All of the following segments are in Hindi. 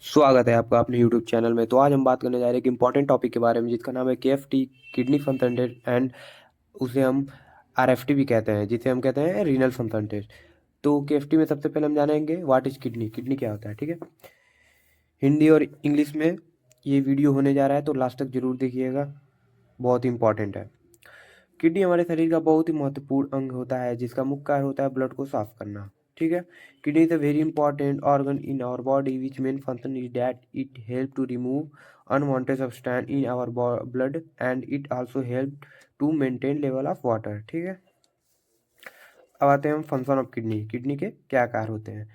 स्वागत है आपका अपने YouTube चैनल में। तो आज हम बात करने जा रहे हैं एक इम्पॉर्टेंट टॉपिक के बारे में जिसका नाम है KFT, kidney function test, and उसे हम RFT भी कहते हैं, जिसे हम कहते हैं रीनल फंक्शन टेस्ट। तो KFT में सबसे पहले हम जानेंगे व्हाट इज किडनी, किडनी क्या होता है। ठीक है, हिंदी और इंग्लिश में ये वीडियो होने जा रहा है, तो लास्ट तक जरूर देखिएगा, बहुत ही इंपॉर्टेंट है। किडनी हमारे शरीर का बहुत ही महत्वपूर्ण अंग होता है जिसका मुख्य कार्य होता है ब्लड को साफ करना। ठीक है, kidney is a very important organ in our body which main function is that it help to remove unwanted substance in our blood and it also help to maintain level of water. ठीक है, अब आते हैं हम फंक्शन ऑफ किडनी, किडनी के क्या कार्य होते हैं।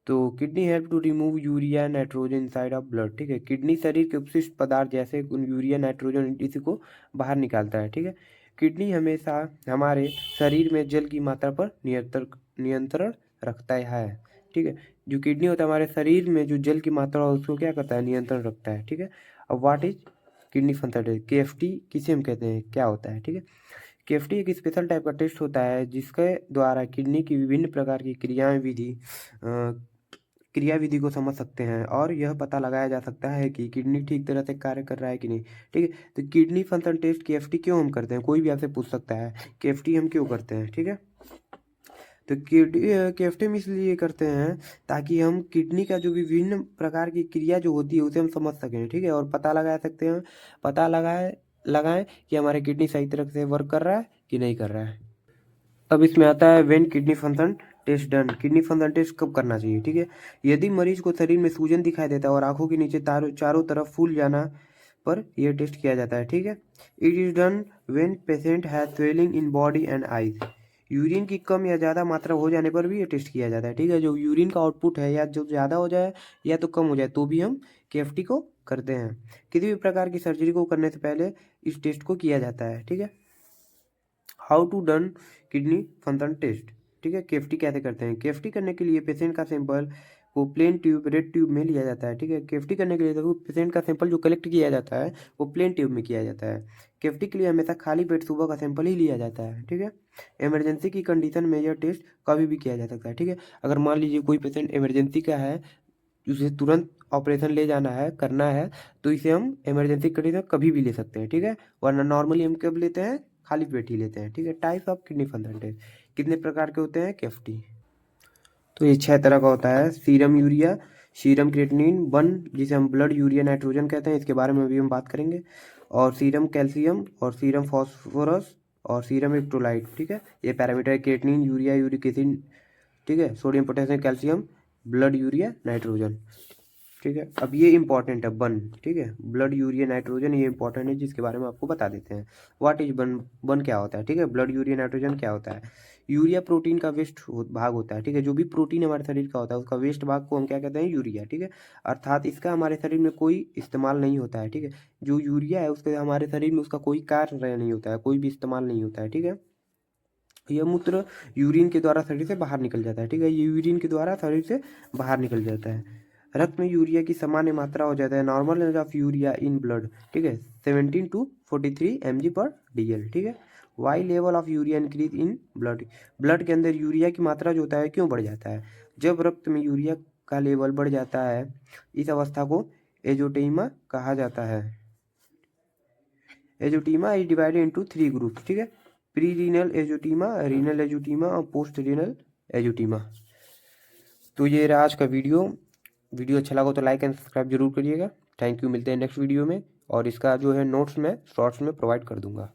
तो kidney help to remove urea nitrogen inside of blood. ठीक है, किडनी शरीर के अपशिष्ट पदार्थ जैसे यूरिया नाइट्रोजन इसी को बाहर निकालता है। ठीक है, किडनी हमेशा हमारे शरीर में जल की मात्रा पर नियंत्रण रखता है। ठीक है, जो किडनी होता है हमारे शरीर में जो जल की मात्रा है उसको क्या करता है, नियंत्रण रखता है। ठीक है, अब what is kidney function, KFT किसे हम कहते हैं, क्या होता है। ठीक है, KFT एक स्पेशल टाइप का टेस्ट होता है जिसके द्वारा किडनी की विभिन्न प्रकार की क्रियाविधि को समझ सकते हैं और यह पता लगाया जा सकता है कि किडनी ठीक तरह से कार्य कर रहा है कि नहीं। ठीक है, तो किडनी फंक्शन टेस्ट KFT क्यों हम करते हैं, कोई भी आपसे पूछ सकता है KFT हम क्यों करते हैं। ठीक है, तो KFT हम इसलिए करते हैं ताकि हम किडनी का जो विभिन्न प्रकार की क्रिया जो होती है उसे हम समझ सकें। ठीक है, और पता लगा सकते हैं, पता लगाएं कि हमारे किडनी सही तरह से वर्क कर रहा है कि नहीं कर रहा है। अब इसमें आता है when kidney function test done, kidney function test कब करना चाहिए। ठीक है, यदि मरीज को शरीर में सूजन दिखाई देता है और आंखों के नीचे चारों तरफ फूल जाना पर यह टेस्ट किया जाता है। ठीक है, it is done when patient has swelling in body and eyes, urine की कम या ज़्यादा मात्रा हो जाने पर भी ये टेस्ट किया जाता है। ठीक है, जो यूरिन का आउटपुट है या जो ज़्यादा हो जाए या तो कम हो जाए तो भी हम KFT को करते हैं। किसी भी प्रकार की सर्जरी को करने से पहले इस टेस्ट को किया जाता है। ठीक है, how to done kidney function test. ठीक है, KFT कैसे करते हैं। KFT करने के लिए पेशेंट का सैंपल को प्लेन ट्यूब रेड ट्यूब में लिया जाता है। ठीक है, KFT करने के लिए देखो पेशेंट का सैंपल जो कलेक्ट किया जाता है वो प्लेन ट्यूब में किया जाता है। KFT के लिए हमेशा खाली पेट सुबह का सैंपल ही लिया जाता है। ठीक है, इमरजेंसी की कंडीशन में यह टेस्ट कभी भी किया जा सकता है। ठीक है, अगर मान लीजिए कोई पेशेंट इमरजेंसी का है, उसे तुरंत ऑपरेशन ले जाना है, करना है, तो इसे हम इमरजेंसी कंडीशन कभी भी ले सकते हैं। ठीक है, वरना नॉर्मली हम कब लेते हैं, खाली पेट ही लेते हैं। ठीक है, types of kidney function test कितने प्रकार के होते हैं KFT। तो ये 6 तरह का होता है। Serum urea, serum creatinine one जिसे हम ब्लड यूरिया नाइट्रोजन कहते हैं, इसके बारे में भी हम बात करेंगे, और सीरम कैल्शियम और सीरम फॉस्फोरस और सीरम इलेक्ट्रोलाइट। ठीक है, ये parameter creatinine urea uric acid. ठीक है, sodium potassium calcium blood urea nitrogen. ठीक है, अब ये इंपॉर्टेंट है बन। ठीक है, ब्लड यूरिया नाइट्रोजन ये इंपॉर्टेंट है जिसके बारे में आपको बता देते हैं। व्हाट इज बन, बन क्या होता है। ठीक है, ब्लड यूरिया नाइट्रोजन क्या होता है। यूरिया प्रोटीन का भाग होता है। ठीक है, जो भी प्रोटीन हमारे शरीर का होता है उसका वेस्ट भाग को हम क्या कहते हैं, यूरिया। ठीक है, अर्थात इसका हमारे शरीर में कोई इस्तेमाल नहीं होता है। ठीक है, जो यूरिया है उसके हमारे शरीर में उसका कोई कार्य नहीं होता है, कोई भी इस्तेमाल नहीं होता है। ठीक है, यह मूत्र यूरिन के द्वारा शरीर से बाहर निकल जाता है। ठीक है, ये यूरिन के द्वारा शरीर से बाहर निकल जाता है। रक्त में यूरिया की सामान्य मात्रा हो जाता है, normal level of urea in blood. ठीक है, 17 to 43 mg/dl। ठीक है, why level of urea increase in blood, blood के अंदर यूरिया की मात्रा जो होता है क्यों बढ़ जाता है, जब रक्त में यूरिया का लेवल बढ़ जाता है इस अवस्था को एजोटेमा कहा जाता है। एजोटीमा इज डिवाइडेड इनटू 3 ग्रुप्स। ठीक है, प्री रीनल एजोटीमा, रीनल एजोटीमा और पोस्ट रीनल एजोटीमा। तो ये रहा आज का वीडियो। वीडियो अच्छा लगा तो लाइक एंड सब्सक्राइब जरूर करिएगा। थैंक यू, मिलते हैं नेक्स्ट वीडियो में, और इसका जो है नोट्स मैं शॉर्ट्स में प्रोवाइड कर दूंगा।